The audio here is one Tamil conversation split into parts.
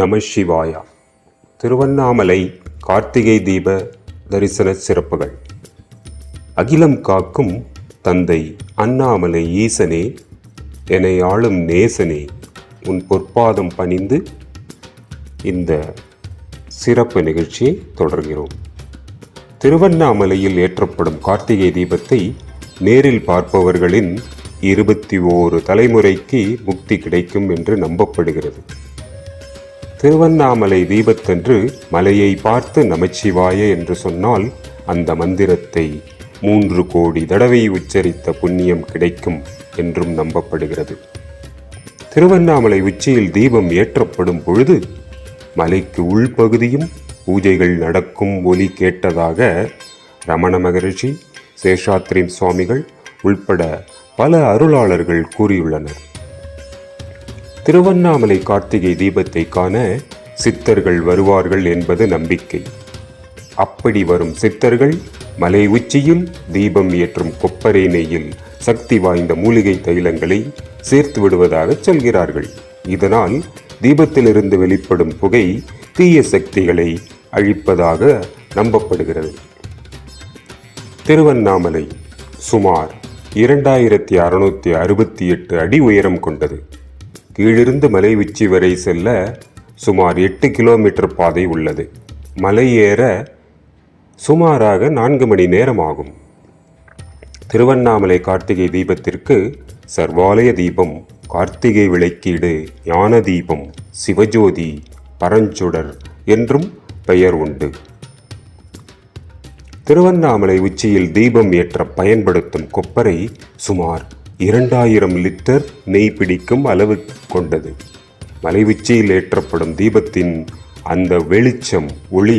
நம சிவாயா. திருவண்ணாமலை கார்த்திகை தீப தரிசன சிறப்புகள். அகிலம் காக்கும் தந்தை அண்ணாமலை ஈசனே, என்னை ஆளும் நேசனே, உன் பொற்பாதம் பணிந்து இந்த சிறப்பு நிகழ்ச்சியை தொடர்கிறோம். திருவண்ணாமலையில் ஏற்றப்படும் கார்த்திகை தீபத்தை நேரில் பார்ப்பவர்களின் 21 தலைமுறைக்கு முக்தி கிடைக்கும் என்று நம்பப்படுகிறது. திருவண்ணாமலை தீபத்தன்று மலையை பார்த்து நமச்சிவாய என்று சொன்னால் அந்த மந்திரத்தை 3 கோடி தடவை உச்சரித்த புண்ணியம் கிடைக்கும் என்றும் நம்பப்படுகிறது. திருவண்ணாமலை உச்சியில் தீபம் ஏற்றப்படும் பொழுது மலைக்கு உள்பகுதியும் பூஜைகள் நடக்கும் ஒலி கேட்டதாக ரமண மகரிஷி, சேஷாத்ரி சுவாமிகள் உள்பட பல அருளாளர்கள் கூறியுள்ளனர். திருவண்ணாமலை கார்த்திகை தீபத்தை காண சித்தர்கள் வருவார்கள் என்பது நம்பிக்கை. அப்படி வரும் சித்தர்கள் மலை உச்சியில் தீபம் ஏற்றும் கொப்பரை நெய்யில் சக்தி வாய்ந்த மூலிகை தைலங்களை சேர்த்து விடுவதாக சொல்கிறார்கள். இதனால் தீபத்திலிருந்து வெளிப்படும் புகை தீய சக்திகளை அழிப்பதாக நம்பப்படுகிறது. திருவண்ணாமலை சுமார் 2668 அடி உயரம் கொண்டது. கீழிருந்து மலை உச்சி வரை செல்ல சுமார் 8 கிலோமீட்டர் பாதை உள்ளது. மலை ஏற சுமாராக 4 மணி நேரம் ஆகும். திருவண்ணாமலை கார்த்திகை தீபத்திற்கு சர்வாலய தீபம், கார்த்திகை விளக்கீடு, ஞான தீபம், சிவஜோதி, பரஞ்சுடர் என்றும் பெயர் உண்டு. திருவண்ணாமலை உச்சியில் தீபம் ஏற்ற பயன்படுத்தும் கொப்பரை சுமார் 2000 லிட்டர் நெய் பிடிக்கும் அளவு கொண்டது. மலை உச்சியில் ஏற்றப்படும் தீபத்தின் அந்த வெளிச்சம் ஒளி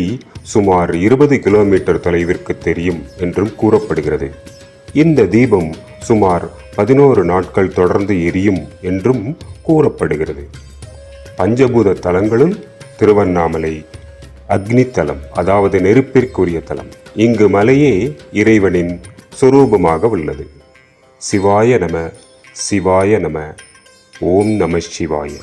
சுமார் 20 கிலோமீட்டர் தொலைவிற்கு தெரியும் என்றும் கூறப்படுகிறது. இந்த தீபம் சுமார் 11 நாட்கள் தொடர்ந்து எரியும் என்றும் கூறப்படுகிறது. பஞ்சபூத தலங்களுள் திருவண்ணாமலை அக்னி தலம், அதாவது நெருப்பிற்குரிய தலம். இங்கு மலையே இறைவனின் சொரூபமாக உள்ளது. சிவாய நம, சிவாய நம, ஓம் நம சிவாய.